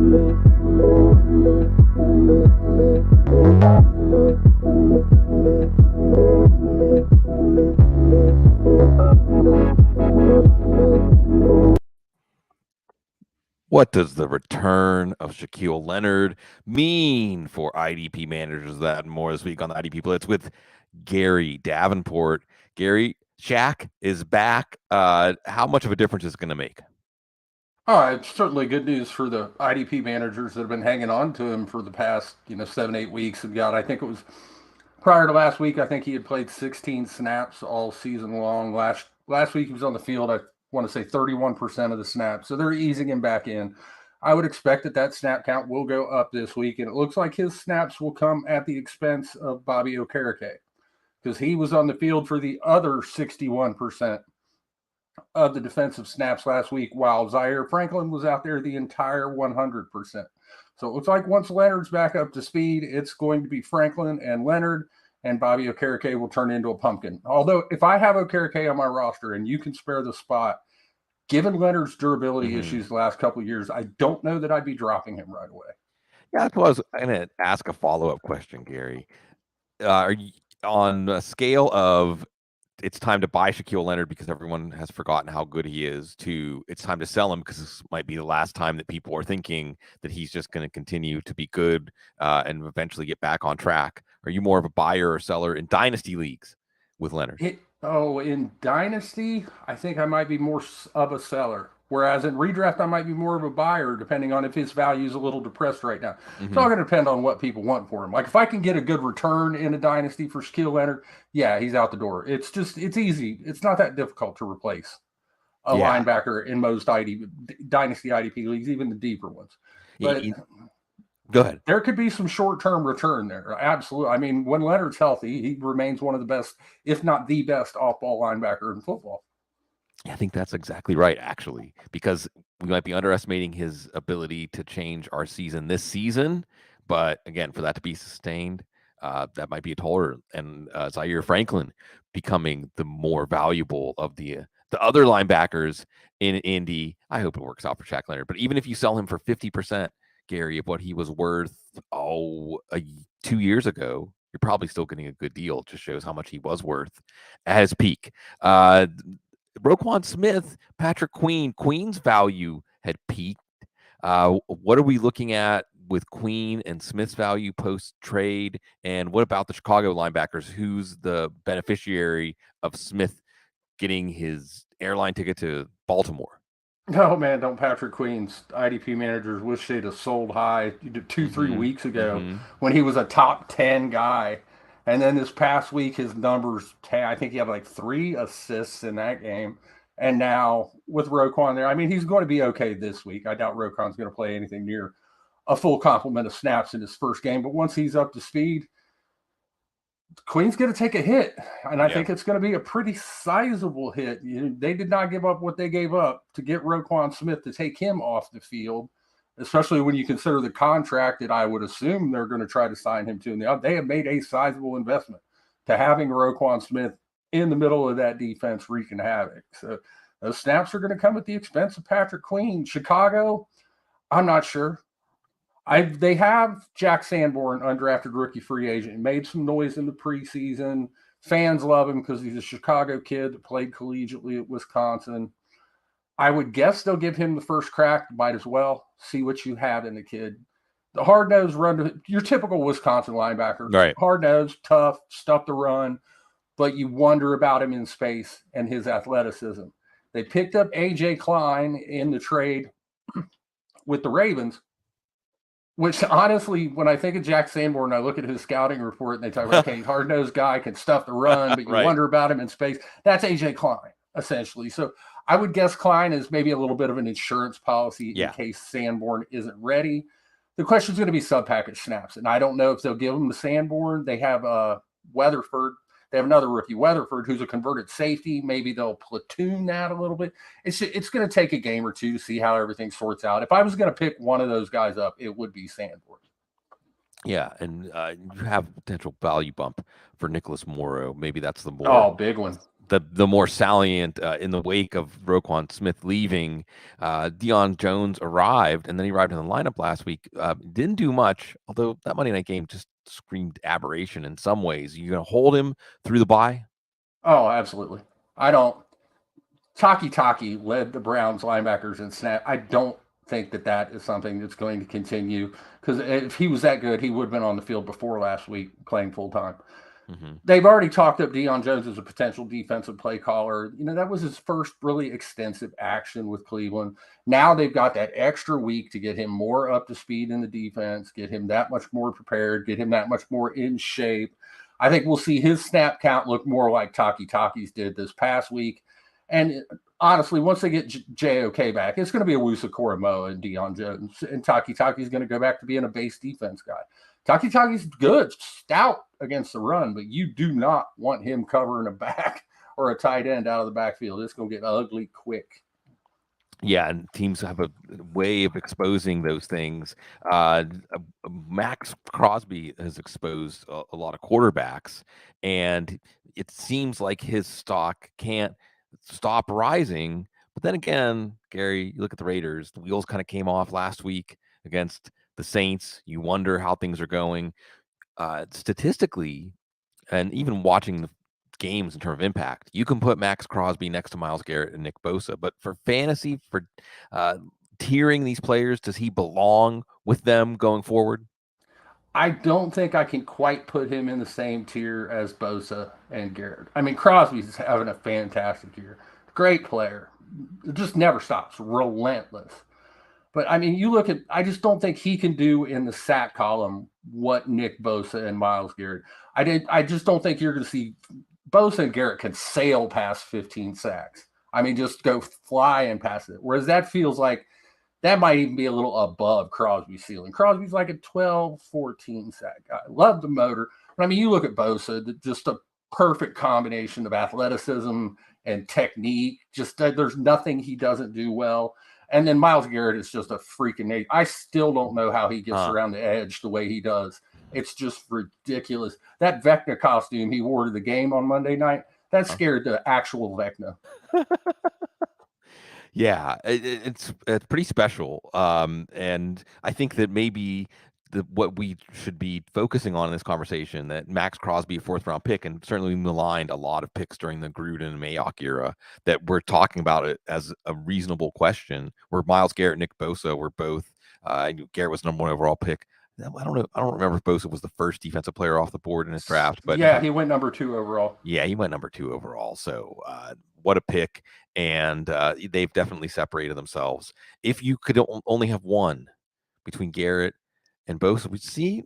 What does the return of Shaquille Leonard mean for IDP managers? That and more this week on the IDP Blitz with Gary Davenport. Gary, Shaq is back. How much of a difference is it going to make? It's certainly good news for the IDP managers that have been hanging on to him for the past, 7, 8 weeks. And God, I think it was prior to last week. I think he had played 16 snaps all season long. Last week he was on the field. I want to say 31% of the snaps. So they're easing him back in. I would expect that snap count will go up this week, and it looks like his snaps will come at the expense of Bobby Okereke, because he was on the field for the other 61% of the defensive snaps last week, while Zaire Franklin was out there the entire 100%. So it looks like once Leonard's back up to speed, it's going to be Franklin and Leonard, and Bobby Okereke will turn into a pumpkin. Although if I have Okereke on my roster and you can spare the spot, given Leonard's durability issues the last couple of years, I don't know that I'd be dropping him right away. Yeah, that's what I was going to ask a follow-up question, Gary. Are you on a scale of it's time to buy Shaquille Leonard because everyone has forgotten how good he is, to it's time to sell him because this might be the last time that people are thinking that he's just going to continue to be good and eventually get back on track? Are you more of a buyer or seller in dynasty leagues with Leonard? In dynasty, I think I might be more of a seller. Whereas in redraft, I might be more of a buyer, depending on if his value is a little depressed right now. It's all going to depend on what people want for him. Like if I can get a good return in a dynasty for Shaquille Leonard, yeah, he's out the door. It's easy. It's not that difficult to replace a linebacker in most dynasty IDP leagues, even the deeper ones. But go ahead. There could be some short-term return there. Absolutely. I mean, when Leonard's healthy, he remains one of the best, if not the best, off-ball linebacker in football. I think that's exactly right, actually, because we might be underestimating his ability to change our season this season. But again, for that to be sustained, that might be a taller. And Zaire Franklin becoming the more valuable of the other linebackers in Indy. I hope it works out for Shaq Leonard. But even if you sell him for 50%, Gary, of what he was worth 2 years ago, you're probably still getting a good deal. It just shows how much he was worth at his peak. Roquan Smith, Patrick Queen. Queen's value had peaked. What are we looking at with Queen and Smith's value post-trade? And what about the Chicago linebackers? Who's the beneficiary of Smith getting his airline ticket to Baltimore? No, man, don't. Patrick Queen's IDP managers wish they'd have sold high 2-3 weeks ago when he was a top 10 guy. And then this past week, his numbers, I think he had like 3 assists in that game. And now with Roquan there, I mean, he's going to be okay this week. I doubt Roquan's going to play anything near a full complement of snaps in his first game. But once he's up to speed, Queen's going to take a hit. And I think it's going to be a pretty sizable hit. They did not give up what they gave up to get Roquan Smith to take him off the field, especially when you consider the contract that I would assume they're going to try to sign him to. And they have made a sizable investment to having Roquan Smith in the middle of that defense wreaking havoc. So those snaps are going to come at the expense of Patrick Queen. Chicago, I'm not sure. They have Jack Sanborn, undrafted rookie free agent, made some noise in the preseason. Fans love him because he's a Chicago kid that played collegiately at Wisconsin. I would guess they'll give him the first crack. Might as well see what you have in the kid. The hard-nosed run, your typical Wisconsin linebacker. Right. Hard-nosed, tough, stuff to run, but you wonder about him in space and his athleticism. They picked up A.J. Klein in the trade with the Ravens, which honestly, when I think of Jack Sanborn, I look at his scouting report and they talk about, okay, hard-nosed guy, can stuff the run, but you wonder about him in space. That's A.J. Klein, essentially. So I would guess Klein is maybe a little bit of an insurance policy in case Sanborn isn't ready. The question is going to be sub-package snaps, and I don't know if they'll give him the Sanborn. They have Weatherford. They have another rookie, Weatherford, who's a converted safety. Maybe they'll platoon that a little bit. It's going to take a game or two to see how everything sorts out. If I was going to pick one of those guys up, it would be Sanborn. Yeah, and you have potential value bump for Nicholas Morrow. Maybe that's the more big one. the more salient in the wake of Roquan Smith leaving, Deion Jones arrived, and then he arrived in the lineup last week. Didn't do much, although that Monday night game just screamed aberration in some ways. You going to hold him through the bye? Oh, absolutely. I don't. Taki led the Browns linebackers in snap. I don't think that is something that's going to continue, because if he was that good, he would have been on the field before last week playing full time. Mm-hmm. They've already talked up Deion Jones as a potential defensive play caller. That was his first really extensive action with Cleveland. Now they've got that extra week to get him more up to speed in the defense, get him that much more prepared, get him that much more in shape. I think we'll see his snap count look more like Taki's did this past week. And honestly, once they get JOK back, it's going to be a Wusa Koromoa and Deion Jones. And Taki's going to go back to being a base defense guy. Taki's good, stout against the run, but you do not want him covering a back or a tight end out of the backfield. It's going to get ugly quick. Yeah, and teams have a way of exposing those things. Maxx Crosby has exposed a lot of quarterbacks, and it seems like his stock can't stop rising. But then again, Gary, you look at the Raiders, the wheels kind of came off last week against the Saints. You wonder how things are going. Statistically, and even watching the games in terms of impact, you can put Maxx Crosby next to Myles Garrett and Nick Bosa, but for fantasy, for tiering these players, does he belong with them going forward? I don't think I can quite put him in the same tier as Bosa and Garrett. I mean, Crosby's having a fantastic year. Great player. It just never stops. Relentless. But, I mean, you look at – I just don't think he can do in the sack column what Nick Bosa and Myles Garrett. I just don't think you're going to see – Bosa and Garrett can sail past 15 sacks. I mean, just go flying past it. Whereas that feels like that might even be a little above Crosby's ceiling. Crosby's like a 12, 14 sack guy. Love the motor. But, I mean, you look at Bosa, just a perfect combination of athleticism and technique. Just there's nothing he doesn't do well. And then Myles Garrett is just a freaking nature. I still don't know how he gets around the edge the way he does. It's just ridiculous. That Vecna costume he wore to the game on Monday night, that scared the actual Vecna. Yeah, it's pretty special. And I think that maybe what we should be focusing on in this conversation, that Maxx Crosby, a 4th-round pick, and certainly we maligned a lot of picks during the Gruden and Mayock era, that we're talking about it as a reasonable question, where Myles Garrett, Nick Bosa were both, Garrett was number 1 overall pick. I don't know. I don't remember if Bosa was the first defensive player off the board in his draft, but yeah, he went number 2 overall. Yeah, he went number 2 overall. So what a pick. And they've definitely separated themselves. If you could only have one between Garrett and Bosa, we see,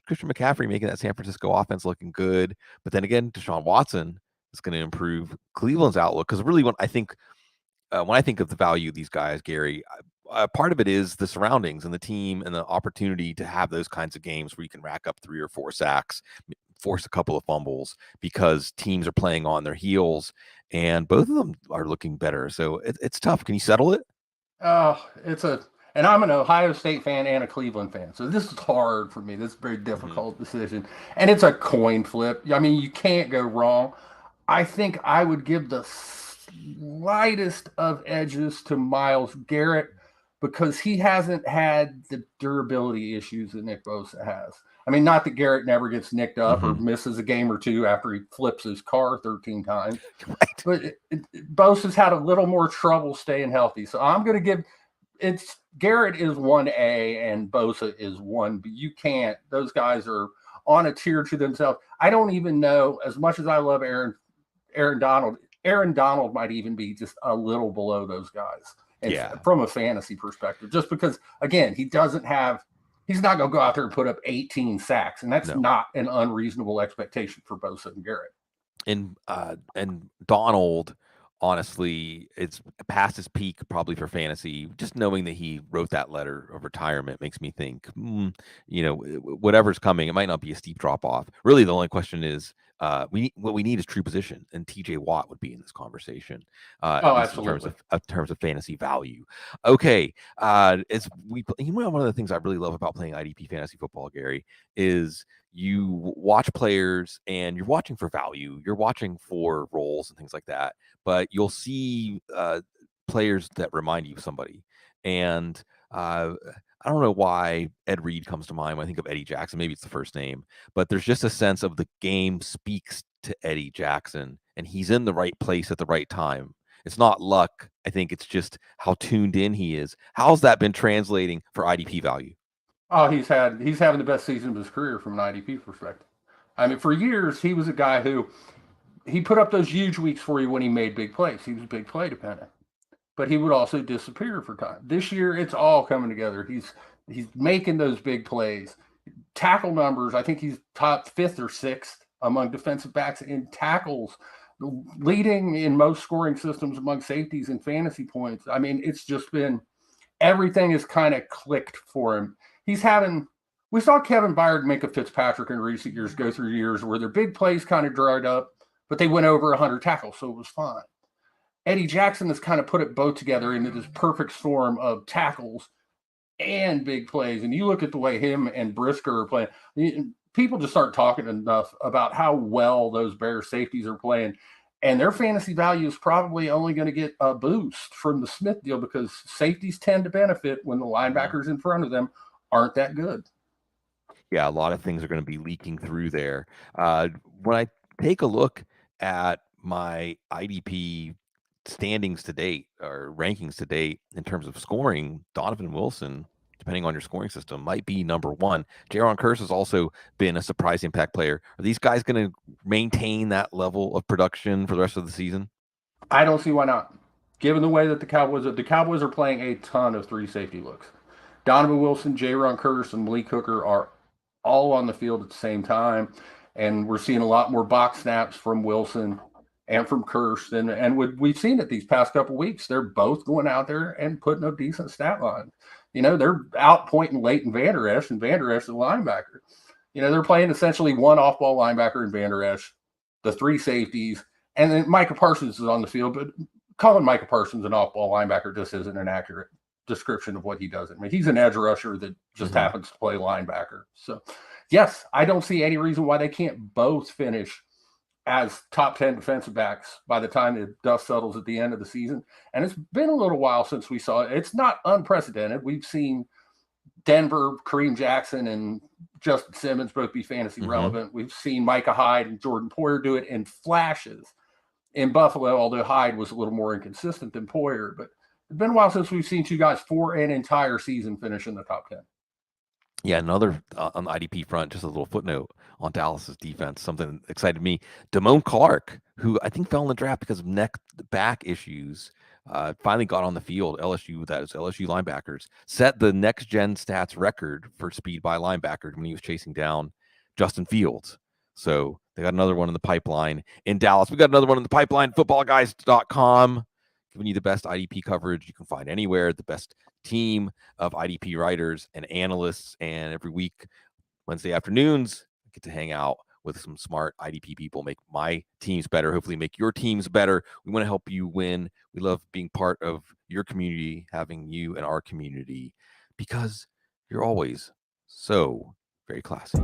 Christian McCaffrey making that San Francisco offense looking good. But then again, Deshaun Watson is going to improve Cleveland's outlook. Because really, when I think of the value of these guys, Gary, part of it is the surroundings and the team and the opportunity to have those kinds of games where you can rack up 3 or 4 sacks, force a couple of fumbles, because teams are playing on their heels, and both of them are looking better. So it's tough. Can you settle it? And I'm an Ohio State fan and a Cleveland fan. So this is hard for me. This is a very difficult decision. And it's a coin flip. I mean, you can't go wrong. I think I would give the slightest of edges to Myles Garrett, because he hasn't had the durability issues that Nick Bosa has. I mean, not that Garrett never gets nicked up or misses a game or two after he flips his car 13 times. Right. But Bosa's had a little more trouble staying healthy. So I'm going to give Garrett is 1A and Bosa is 1B. You can't. Those guys are on a tier to themselves. I don't even know, as much as I love Aaron Donald might even be just a little below those guys. From a fantasy perspective, just because, again, he's not going to go out there and put up 18 sacks, and that's not an unreasonable expectation for Bosa and Garrett. And Donald, honestly, it's past his peak probably for fantasy. Just knowing that he wrote that letter of retirement makes me think, whatever's coming, it might not be a steep drop off. Really, the only question is, What we need is true position, and TJ Watt would be in this conversation, Oh, at least absolutely. in terms of fantasy value. Okay, one of the things I really love about playing IDP fantasy football, Gary, is you watch players and you're watching for value, you're watching for roles and things like that, but you'll see players that remind you of somebody. And I don't know why Ed Reed comes to mind when I think of Eddie Jackson. Maybe it's the first name, but there's just a sense of the game speaks to Eddie Jackson, and he's in the right place at the right time. It's not luck. I think it's just how tuned in he is. How's that been translating for IDP value? Oh, he's having the best season of his career from an IDP perspective. I mean, for years he was a guy who he put up those huge weeks for you when he made big plays. He was big play dependent, but he would also disappear for time. This year, it's all coming together. He's making those big plays. Tackle numbers, I think he's top 5th or 6th among defensive backs in tackles, leading in most scoring systems among safeties and fantasy points. I mean, it's just been everything is kind of clicked for him. We saw Kevin Byard make a Fitzpatrick in recent years go through years where their big plays kind of dried up, but they went over 100 tackles, so it was fine. Eddie Jackson has kind of put it both together into this perfect storm of tackles and big plays. And you look at the way him and Brisker are playing, people just aren't talking enough about how well those Bears safeties are playing. And their fantasy value is probably only going to get a boost from the Smith deal because safeties tend to benefit when the linebackers in front of them aren't that good. Yeah, a lot of things are going to be leaking through there. When I take a look at my IDP standings to date or rankings to date in terms of scoring, Donovan Wilson, depending on your scoring system, might be number one. Jayron Kearse has also been a surprise impact player. Are these guys going to maintain that level of production for the rest of the season? I don't see why not. Given the way that the Cowboys are playing a ton of 3 safety looks. Donovan Wilson, Jayron Kearse, and Malik Hooker are all on the field at the same time, and we're seeing a lot more box snaps from Wilson and from Kearse, and we've seen it these past couple of weeks. They're both going out there and putting up decent stat lines. They're out pointing Leighton Vander Esch, and Vander Esch is a linebacker. They're playing essentially one off-ball linebacker in Vander Esch, the 3 safeties, and then Micah Parsons is on the field, but calling Micah Parsons an off-ball linebacker just isn't an accurate description of what he does. I mean, he's an edge rusher that just happens to play linebacker. So, yes, I don't see any reason why they can't both finish as top 10 defensive backs by the time the dust settles at the end of the season. And it's been a little while since we saw it. It's not unprecedented. We've seen Denver, Kareem Jackson, and Justin Simmons both be fantasy relevant. We've seen Micah Hyde and Jordan Poyer do it in flashes in Buffalo, although Hyde was a little more inconsistent than Poyer. But it's been a while since we've seen 2 guys for an entire season finish in the top 10. Yeah, another on the IDP front, just a little footnote on Dallas's defense. Something excited me. Damone Clark, who I think fell in the draft because of back issues, finally got on the field. LSU linebackers, set the next gen stats record for speed by linebackers when he was chasing down Justin Fields. So they got another one in the pipeline in Dallas. We got another one in the pipeline. Footballguys.com, giving you the best IDP coverage you can find anywhere. The best team of IDP writers and analysts, and every week, Wednesday afternoons, I get to hang out with some smart IDP people, make my teams better, hopefully make your teams better. We want to help you win. We love being part of your community, having you in our community, because you're always so very classy.